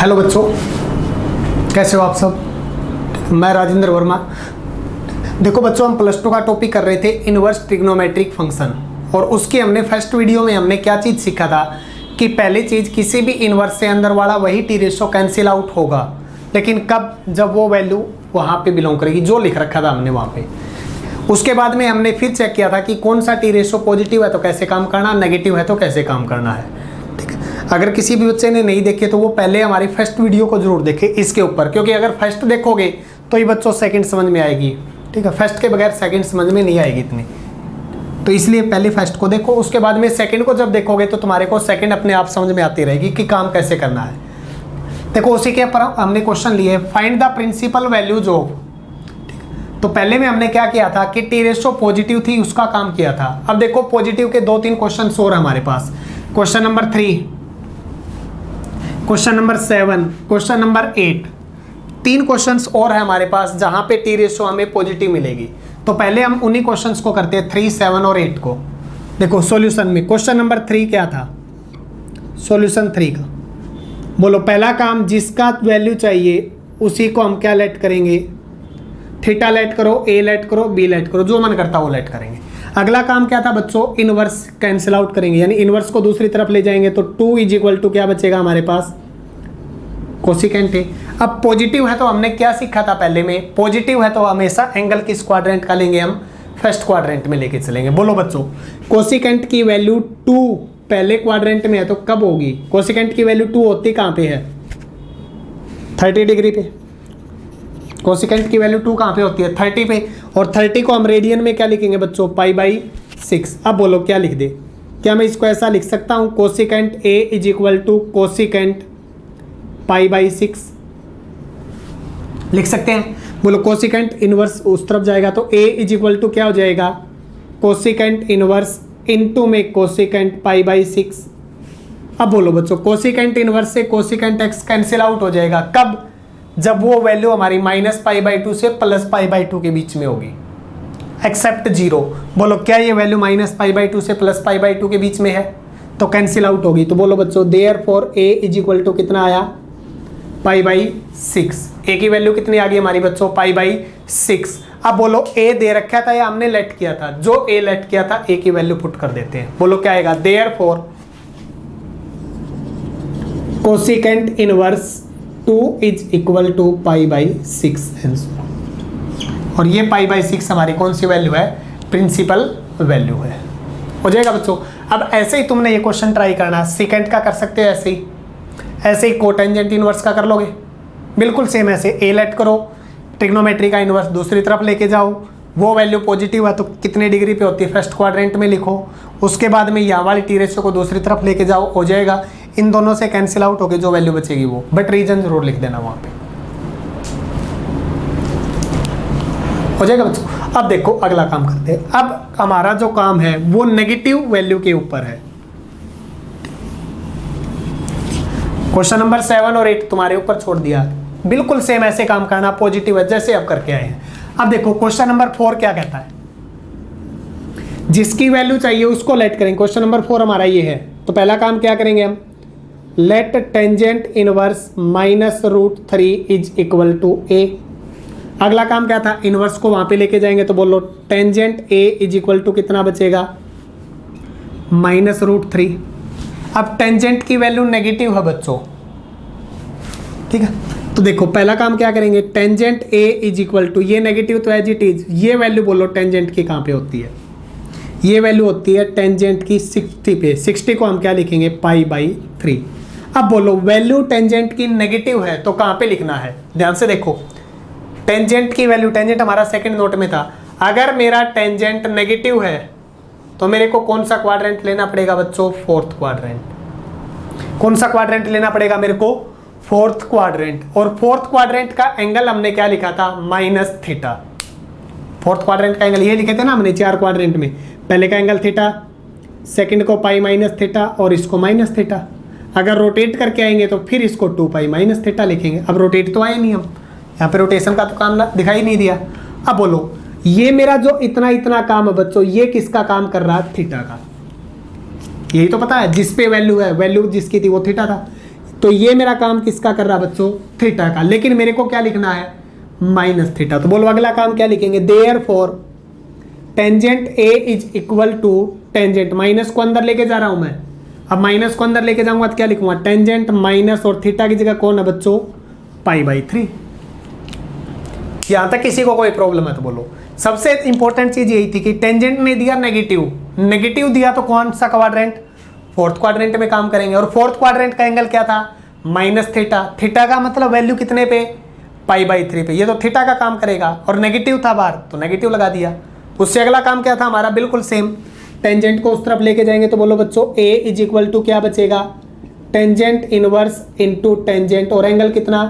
Hello बच्चों, कैसे हो आप सब। मैं राजेंद्र वर्मा। देखो बच्चों, हम प्लस 2 का टॉपिक कर रहे थे इनवर्स ट्रिग्नोमेट्रिक फंक्शन, और उसकी हमने फर्स्ट वीडियो में हमने क्या चीज़ सीखा था कि पहली चीज़ किसी भी इनवर्स से अंदर वाला वही टी रेशो कैंसिल आउट होगा, लेकिन कब, जब वो वैल्यू वहाँ पे बिलोंग करेगी जो लिख रखा था हमने वहाँ पे। उसके बाद में हमने फिर चेक किया था कि कौन सा टी रेशो पॉजिटिव है तो कैसे काम करना, नेगेटिव है तो कैसे काम करना है। ठीक है, अगर किसी भी बच्चे ने नहीं देखे तो वो पहले हमारी फर्स्ट वीडियो को जरूर देखे इसके ऊपर, क्योंकि अगर फर्स्ट देखोगे तो ये बच्चों सेकंड समझ में आएगी। ठीक है, फर्स्ट के बगैर सेकंड समझ में नहीं आएगी इतनी, तो इसलिए पहले फर्स्ट को देखो, उसके बाद में सेकंड को जब देखोगे तो तुम्हारे को सेकंड अपने आप समझ में आती रहेगी कि काम कैसे करना है। देखो उसी के ऊपर हमने क्वेश्चन लिए, find the principal values of. तो पहले में हमने क्या किया था कि टी रेशो पॉजिटिव थी, उसका काम किया था। अब देखो पॉजिटिव के 2-3 क्वेश्चन और हमारे पास, question number 3, question number 7, question number 8, 3 questions और है हमारे पास जहां पे टी रेशो हमें पॉजिटिव मिलेगी। तो पहले हम उन्हीं क्वेश्चंस को करते हैं, 3, 7 और 8 को। देखो सॉल्यूशन में क्वेश्चन नंबर 3 क्या था, सॉल्यूशन 3 का बोलो, पहला काम जिसका वैल्यू चाहिए उसी को हम क्या लेट करेंगे, थीटा लेट करो, ए लेट करो, बी लेट करो, जो मन करता वो लेट करेंगे। अगला काम क्या था बच्चों, इनवर्स कैंसिल आउट करेंगे, यानी इनवर्स को दूसरी तरफ ले जाएंगे तो 2 इज इक्वल टू क्या बचेगा हमारे पास, कोसिकेंट है। अब पॉजिटिव है तो हमने क्या सीखा था पहले में, पॉजिटिव है तो हमेशा एंगल किस क्वाड्रेंट का लेंगे, हम फर्स्ट क्वाड्रेंट में लेके चलेंगे। बोलो बच्चों, कोसिकेंट की वैल्यू 2 पहले क्वाड्रेंट में है तो कब होगी, कोसिकेंट की वैल्यू 2 होती कहाँ पे है, 30 डिग्री पे। कोसिकेंट की वैल्यू 2 कहाँ पे होती है, 30 पे, और 30 को हम रेडियन में क्या लिखेंगे बच्चों, π/6। अब बोलो क्या लिख दे, क्या मैं इसको ऐसा लिख सकता हूँ, cosecant A is equal to cosecant π/6 लिख सकते हैं। बोलो कोसिकेंट इनवर्स उस तरफ जाएगा तो ए इज इक्वल टू क्या हो जाएगा, कोसिकेंट इनवर्स इनटू में कोसिकेंट π/6। अब बोलो बच्चों, कोसिकेंट इनवर्स से कोसिकेंट एक्स कैंसिल आउट हो जाएगा, कब, जब वो वैल्यू हमारी -π/2 से +π/2 के बीच में होगी, एक्सेप्ट 0। बोलो क्या ये वैल्यू -π/2 से +π/2 के बीच में है तो कैंसिल आउट होगी। तो बोलो बच्चों, therefore a is equal to कितना आया, π/6। a की वैल्यू कितनी आ गई हमारी बच्चों, π/6। अब बोलो a दे रखा था या हमने लेट किया था, जो a लेट किया था a की वैल्यू पुट कर देते हैं। बोलो क्या आएगा, therefore cosecant inverse 2 is equal to π/6 और ये π/6 हमारी कौन सी वैल्यू है, प्रिंसिपल वैल्यू है। हो जाएगा बच्चों। अब ऐसे ही तुमने ये क्वेश्चन ट्राई करना, सेकंड का कर सकते हो ऐसे ही कोटेंजेंट इनवर्स का कर लोगे, बिल्कुल सेम ऐसे ए लेट करो, ट्रिग्नोमेट्री का इनवर्स दूसरी तरफ लेके जाओ, वो वैल्यू पॉजिटिव है तो कितने डिग्री पे होती है, फर्स्ट क्वाड्रेंट में लिखो, उसके बाद में यहाँ वाली टी रेशो को दूसरी तरफ लेके जाओ, हो जाएगा। इन दोनों से कैंसिल आउट होके जो वैल्यू बचेगी वो, बट रीजन जरूर लिख देना वहाँ पे, हो जाएगा बच्चों। अब देखो अगला काम करते हैं। अब हमारा जो काम है वो नेगेटिव वैल्यू के ऊपर है। क्वेश्चन नंबर 7 और 8 तुम्हारे ऊपर छोड़ दिया, बिल्कुल सेम ऐसे काम करना, पॉजिटिव है जैसे अब करके आए हैं। अब देखो क्वेश्चन नंबर 4 क्या कहता है, जिसकी वैल्यू चाहिए उसको लेट करेंगे। क्वेश्चन नंबर 4 हमारा ये है, तो पहला काम क्या करेंगे हम, let tangent inverse -√3 is equal to a। अगला काम क्या था, इनवर्स को वहां पे लेके जाएंगे, तो बोलो tangent a is equal to कितना बचेगा, -√3। अब टेंजेंट की वैल्यू नेगेटिव है बच्चों, ठीक है, तो देखो पहला काम क्या करेंगे, tangent a is equal to, ये नेगेटिव तो एज इट इज, ये वैल्यू बोलो टेंजेंट की कहाँ पे होती है, ये वैल्यू होती है टेंजेंट की 60 पे, 60 को हम क्या लिखेंगे, π/3। अब बोलो वैल्यू टेंजेंट की नेगेटिव है तो कहाँ पे लिखना है, ध्यान से देखो, टेंजेंट की वैल्यू, टेंजेंट हमारा सेकंड नोट में था, अगर मेरा टेंजेंट नेगेटिव है तो मेरे को कौन सा क्वाड्रेंट लेना पड़ेगा बच्चों, फोर्थ क्वाड्रेंट। कौन सा क्वाड्रेंट लेना पड़ेगा मेरे को, फोर्थ क्वाड्रेंट। और फोर्थ क्वाड्रेंट का एंगल हमने क्या लिखा था, -θ। फोर्थ क्वाड्रेंट का एंगल ये लिखे थे ना हमने 4 क्वाड्रेंट में, पहले का एंगल थीटा, सेकंड को π-θ और इसको -θ। अगर रोटेट करके आएंगे तो फिर इसको 2π-θ लिखेंगे। अब रोटेट तो आए नहीं, हम यहाँ पे रोटेशन का तो काम दिखाई नहीं दिया। अब बोलो ये मेरा जो इतना काम है बच्चों, ये किसका काम कर रहा है, थीटा का। यही तो पता है, जिस पे वैल्यू है, वैल्यू जिसकी थी वो थीटा था। तो ये मेरा काम किसका कर रहा बच्चों, थीटा का, लेकिन मेरे को क्या लिखना है, माइनस थीटा। तो बोलो अगला काम क्या लिखेंगे, therefore tangent a is equal to tangent, minus को अंदर लेके जा रहा हूं मैं, अब माइनस को अंदर लेके जाऊंगा तो क्या लिखूंगा, टेंजेंट माइनस और थीटा की जगह कौन है बच्चों, पाई/3। यहां तक किसी को कोई प्रॉब्लम है तो बोलो। सबसे इंपॉर्टेंट चीज यही थी कि टेंजेंट ने दिया नेगेटिव, नेगेटिव दिया तो कौन सा क्वाड्रेंट, फोर्थ क्वाड्रेंट में काम करेंगे, और फोर्थ क्वाड्रेंट का एंगल क्या था, माइनस थीटा। थीटा का मतलब वैल्यू कितने पे, पाई/3 पे, ये तो थीटा का काम करेगा, और नेगेटिव था बाहर तो नेगेटिव लगा दिया। उससे अगला काम क्या था हमारा, बिल्कुल सेम, टेंजेंट को उस तरफ लेके जाएंगे तो बोलो बच्चों a इज इक्वल टू क्या बचेगा, टेंजेंट इनवर्स इंटू टेंजेंट, और एंगल कितना,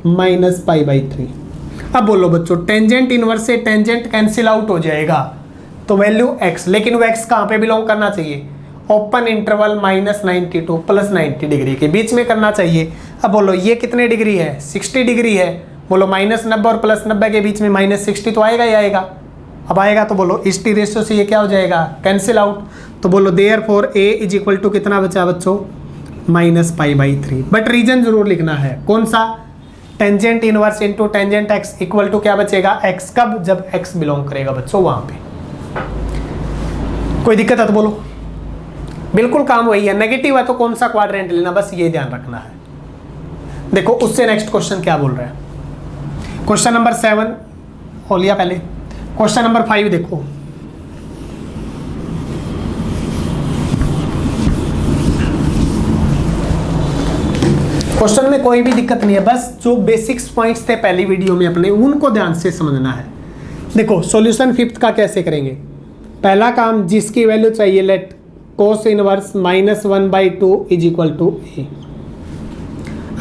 माइनस पाई/3। अब बोलो बच्चों टेंजेंट इनवर्स से टेंजेंट कैंसिल आउट हो जाएगा तो वैल्यू x, लेकिन वो x कहाँ पे बिलोंग करना चाहिए, ओपन इंटरवल -92 +90 डिग्री के बीच में करना चाहिए। अब बोलो ये कितने डिग्री है, 60 डिग्री है, बोलो -90 और +90 के बीच में -60 तो आएगा ही आएगा। अब आएगा तो बोलो इस टी रेशियो से ये क्या हो जाएगा, कैंसिल आउट। तो बोलो therefore a is equal to कितना बचा बच्चों, -पाई/3। बट रीजन जरूर लिखना है, कौन सा, tangent inverse into tangent x equal to क्या बचेगा, x, कब, जब x बिलोंग करेगा बच्चों वहां पे। कोई दिक्कत है तो बोलो, बिल्कुल काम वही है, नेगेटिव है तो कौन सा क्वाड्रेंट लेना, बस ये ध्यान रखना है। देखो उससे नेक्स्ट क्वेश्चन क्या बोल रहा है, क्वेश्चन नंबर 7 हो लिया पहले, क्वेश्चन नंबर 5 देखो। क्वेश्चन में कोई भी दिक्कत नहीं है, बस जो बेसिक्स पॉइंट्स थे पहली वीडियो में अपने उनको ध्यान से समझना है। देखो सॉल्यूशन 5th का कैसे करेंगे, पहला काम जिसकी वैल्यू चाहिए, let cos inverse -1/2 is equal to a।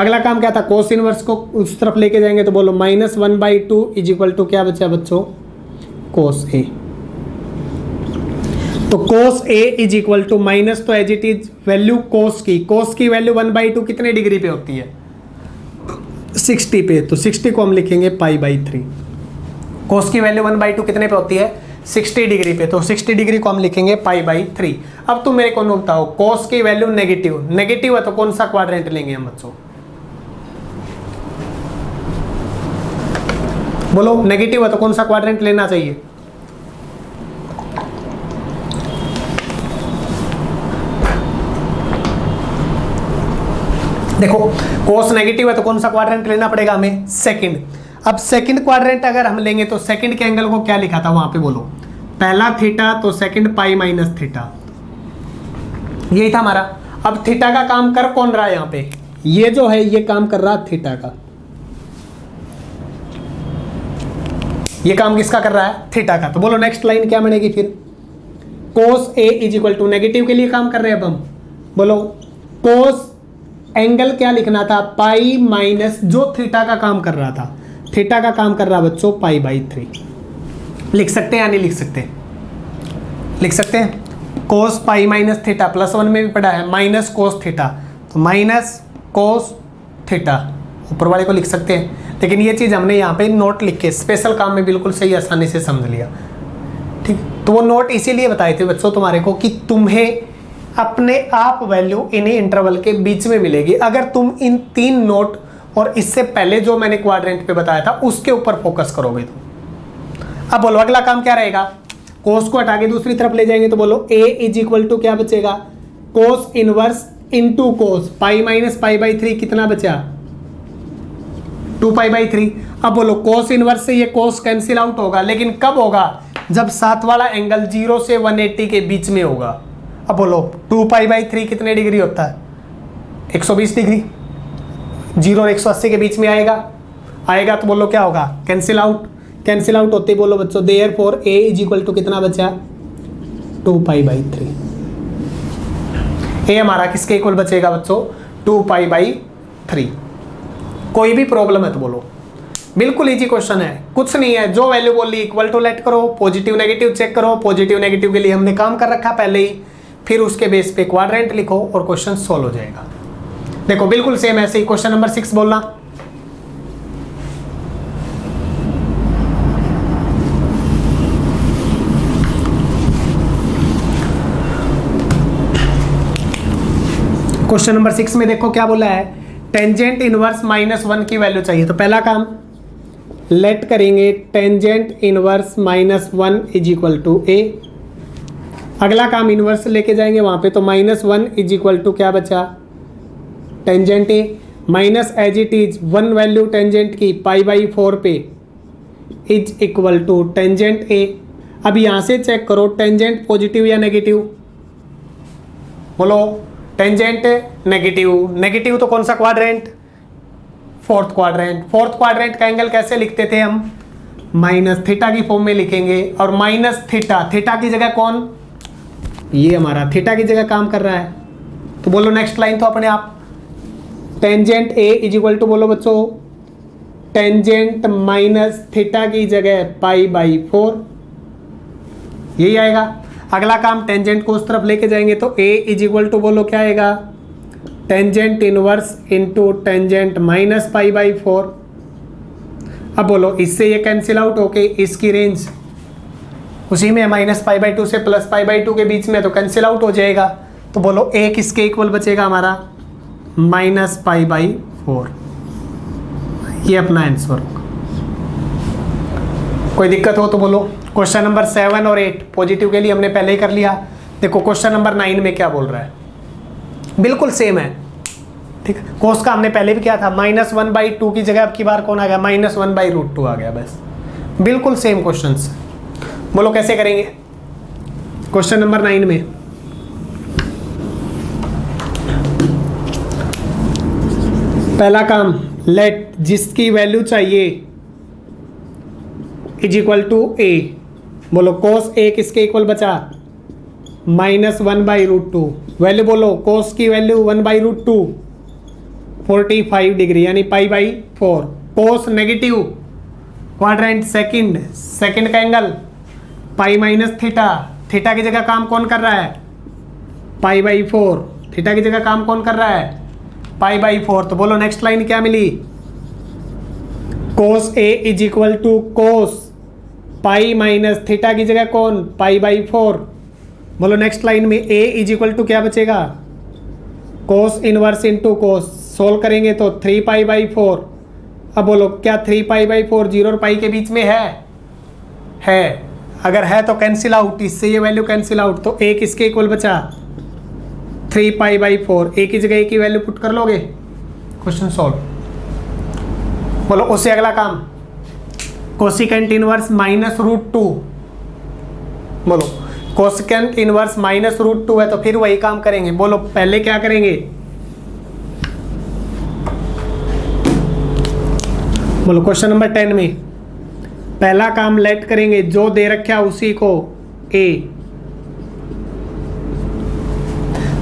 अगला काम क्या था, कोस इनवर्स को उस तरफ लेके जाएंगे तो बोलो -1/2 इज इक्वल टू क्या बचा बच्चों, कोस a। तो cos a is equal to minus, तो as it is value cos की वैल्यू 1/2 कितने डिग्री पे होती है, 60 पे, तो 60 को हम लिखेंगे पाई/3। कोस की वैल्यू 1/2 कितने पे होती है, 60 डिग्री पे, तो 60 डिग्री को हम लिखेंगे पाई/3। अब तुम मेरे को बताओ कोस की वैल्यू नेगेटिव है तो कौन सा क्वाड्रेंट लेंगे हम बच्चों, बोलो नेगेटिव है तो कौन सा क्वाड्रेंट लेना चाहिए, देखो कोस नेगेटिव है तो कौन सा क्वाड्रेंट लेना पड़ेगा हमें, सेकंड। अब सेकंड क्वाड्रेंट अगर हम लेंगे तो सेकंड के एंगल को क्या लिखा था वहां पे, बोलो पहला थीटा तो सेकंड पाई-थीटा, यही था हमारा। अब थीटा का काम कर कौन रहा है यहाँ पे, ये जो है ये काम कर रहा है थीटा का, ये काम किसका कर रहा है, थीटा का। तो बोलो नेक्स्ट लाइन क्या बनेगी फिर, cos a is equal to, negative के लिए काम कर रहे हैं अब हम, बोलो कोस एंगल क्या लिखना था, पाई माइनस जो थीटा का काम कर रहा था, थीटा का काम कर रहा बच्चों पाई/3। लिख सकते हैं या नहीं लिख सकते, लिख सकते हैं, कोस पाई माइनस थीटा, +1 में भी पढ़ा है, माइनस कोस थीटा, तो माइनस कोस थीटा ऊपर वाले को लिख सकते हैं। लेकिन ये चीज़ हमने यहाँ पे नोट लिख के स्पेशल काम में बिल्कुल सही आसानी से समझ लिया, ठीक। तो वो नोट इसीलिए बताए थे बच्चों तुम्हारे को कि तुम्हें अपने आप वैल्यू इन्हीं इंटरवल के बीच में मिलेगी अगर तुम इन 3 नोट और इससे पहले जो मैंने क्वाड्रेंट पे बताया था उसके ऊपर फोकस करोगे तो। अब बोलो अगला काम क्या रहेगा, कोस को हटा के दूसरी तरफ ले जाएंगे तो बोलो a इज इक्वल टू क्या बचेगा, cos inverse into cos, pi minus पाई/3 कितना बचा, 2पाई/3। अब बोलो कोस इनवर्स से ये कोस कैंसिल आउट होगा, लेकिन कब होगा, जब साथ वाला एंगल 0 से 180 के बीच में होगा। अब बोलो 2पाई/3 कितने डिग्री होता है, 120 डिग्री, 0 और 180 के बीच में आएगा तो बोलो क्या होगा, कैंसिल आउट होते बोलो बच्चों therefore a is equal to कितना बचा, 2पाई/3। a हमारा किसके इक्वल बचेगा बच्चों, 2पाई/3। कोई भी प्रॉब्लम है तो बोलो, बिल्कुल इजी क्वेश्चन है, कुछ नहीं है, जो वैल्यू बोली इक्वल टू लेट करो, पॉजिटिव नेगेटिव चेक करो, पॉजिटिव नेगेटिव के लिए हमने काम कर रखा पहले ही, फिर उसके बेस पे क्वाड्रेंट लिखो और क्वेश्चन सॉल्व हो जाएगा। देखो बिल्कुल सेम ऐसे ही क्वेश्चन नंबर 6 बोलना, क्वेश्चन नंबर 6 में देखो क्या बोला है, टेंजेंट इनवर्स -1 की वैल्यू चाहिए। तो पहला काम लेट करेंगे tangent inverse -1 is equal to A. अगला काम इनवर्स लेके जाएंगे वहाँ पे, तो -1 इज इक्वल टू क्या बचा, tangent a minus as it is 1 value tangent की π/4 पे is equal to tangent a. अब यहाँ से चेक करो टेंजेंट पॉजिटिव या नेगेटिव, बोलो टेंजेंट नेगेटिव। नेगेटिव तो कौन सा quadrant, fourth quadrant. Fourth quadrant का एंगल कैसे लिखते थे हम, माइनस थीटा की फॉर्म में लिखेंगे, और माइनस थीटा, थीटा की जगह कौन, ये हमारा थीटा की जगह काम कर रहा है। तो बोलो नेक्स्ट लाइन तो अपने आप, tangent a is equal to, बोलो बच्चों टेंजेंट माइनस थीटा की जगह π/4, यही आएगा। अगला काम टेंजेंट को उस तरफ लेके जाएंगे, तो ए इज इक्वल टू बोलो क्या आएगा, tangent inverse into tangent minus π/4। अब बोलो इससे ये कैंसिल आउट होके इसकी रेंज उसी में -π/2 से +π/2 के बीच में, तो कैंसिल आउट हो जाएगा। तो बोलो ए किसके इक्वल बचेगा हमारा, -π/4। ये अपना आंसर होगा। कोई दिक्कत हो तो बोलो। क्वेश्चन नंबर 7 और 8 पॉजिटिव के लिए हमने पहले ही कर लिया। देखो क्वेश्चन नंबर 9 में क्या बोल रहा है, बिल्कुल सेम है, ठीक है। कोस का हमने पहले भी किया था, -1/2 की जगह अब की बार कौन आ गया, -1/√2 आ गया, बस बिल्कुल सेम क्वेश्चन। बोलो कैसे करेंगे क्वेश्चन नंबर 9 में। पहला काम लेट जिसकी वैल्यू चाहिए इज इक्वल टू ए, बोलो कोस ए किसके इक्वल बचा, -1/√2। वैल्यू बोलो कोस की वैल्यू 1/√2 45 डिग्री यानी π/4। कोस नेगेटिव क्वाड्रेंट सेकंड का एंगल π- थीटा, थीटा की जगह काम कौन कर रहा है, π/4। थीटा की जगह काम कौन कर रहा है, π/4। तो बोलो नेक्स्ट लाइन क्या मिली, cos A is equal to cos π- theta की जगह कौन, π/4। बोलो नेक्स्ट लाइन में ए इज इक्वल टू क्या बचेगा, कोस इनवर्स इंटू कोस। सोल्व करेंगे तो 3π/4। अब बोलो क्या 3π/4 0 और पाई के बीच में है, अगर है तो कैंसिल आउट, इससे ये वैल्यू कैंसिल आउट। तो ए किसके इक्वल बचा, 3π/4। ए की जगह ए की वैल्यू पुट कर लोगे, क्वेश्चन सॉल्व। बोलो उससे अगला काम कोसिकेंट इनवर्स -√2। बोलो कोसिकेंट इनवर्स -√2 है, तो फिर वही काम करेंगे। बोलो पहले क्या करेंगे, बोलो क्वेश्चन नंबर 10 में पहला काम लेट करेंगे जो दे रखा उसी को ए।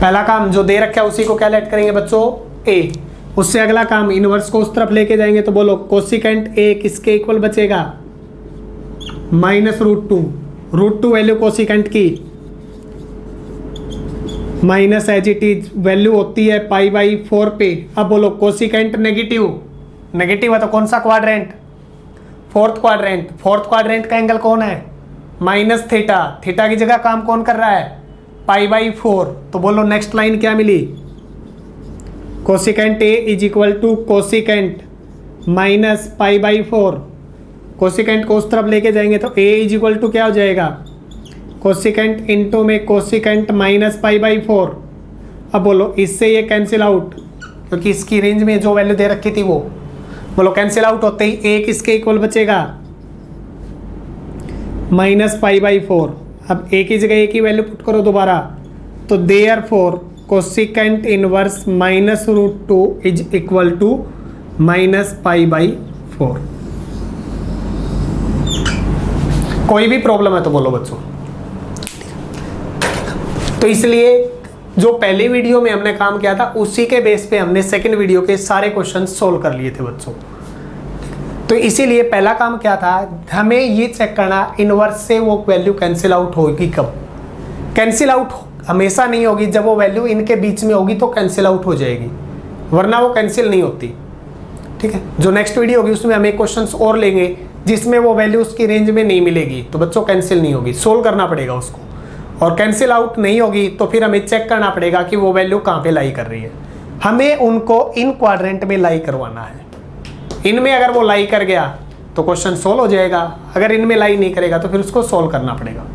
पहला काम जो दे रखा उसी को क्या लेट करेंगे बच्चों, ए। उससे अगला काम इनवर्स को उस तरफ लेके जाएंगे, तो बोलो कोसिकेंट ए किसके इक्वल बचेगा, -√2। √2 वैल्यू कोसिकेंट की, minus as it is value होती है π/4 पे। अब बोलो कोसिकेंट नेगेटिव है तो कौन सा quadrant, fourth quadrant. Fourth quadrant का एंगल कौन है, -थीटा। थीटा की जगह काम कौन कर रहा है, π/4। तो बोलो नेक्स्ट लाइन क्या मिली, cosecant A is equal to cosecant -π/4। Cosecant को उस तरफ लेके जाएंगे तो ए इज इक्वल टू क्या हो जाएगा, कोसिकेंट इंटू में कोसिकेंट -π/4। अब बोलो इससे ये कैंसिल आउट, क्योंकि इसकी रेंज में जो वैल्यू दे रखी थी वो, बोलो कैंसिल आउट होते ही ए किसके इक्वल बचेगा, -π/4। अब ए की जगह ए की वैल्यू पुट करो दोबारा, तो therefore cosecant inverse -√2 is equal to -π/4। कोई भी प्रॉब्लम है तो बोलो बच्चों। तो इसलिए जो पहली वीडियो में हमने काम किया था उसी के बेस पे हमने सेकंड वीडियो के सारे क्वेश्चन सोल्व कर लिए थे बच्चों। तो इसीलिए पहला काम क्या था, हमें ये चेक करना इनवर्स से वो वैल्यू कैंसिल आउट होगी कब। कैंसिल आउट हमेशा नहीं होगी, जब वो वैल्यू इनके बीच में होगी तो कैंसिल आउट हो जाएगी, वरना वो कैंसिल नहीं होती। ठीक है, जो नेक्स्ट वीडियो होगी उसमें हम एक क्वेश्चन और लेंगे जिसमें वो वैल्यू उसकी रेंज में नहीं मिलेगी, तो बच्चों कैंसिल नहीं होगी, सोल्व करना पड़ेगा उसको। और कैंसिल आउट नहीं होगी तो फिर हमें चेक करना पड़ेगा कि वो वैल्यू कहाँ पे लाई कर रही है। हमें उनको इन क्वाड्रेंट में लाई करवाना है। इनमें अगर वो लाई कर गया तो क्वेश्चन सोल्व हो जाएगा, अगर इनमें लाई नहीं करेगा तो फिर उसको सोल्व करना पड़ेगा।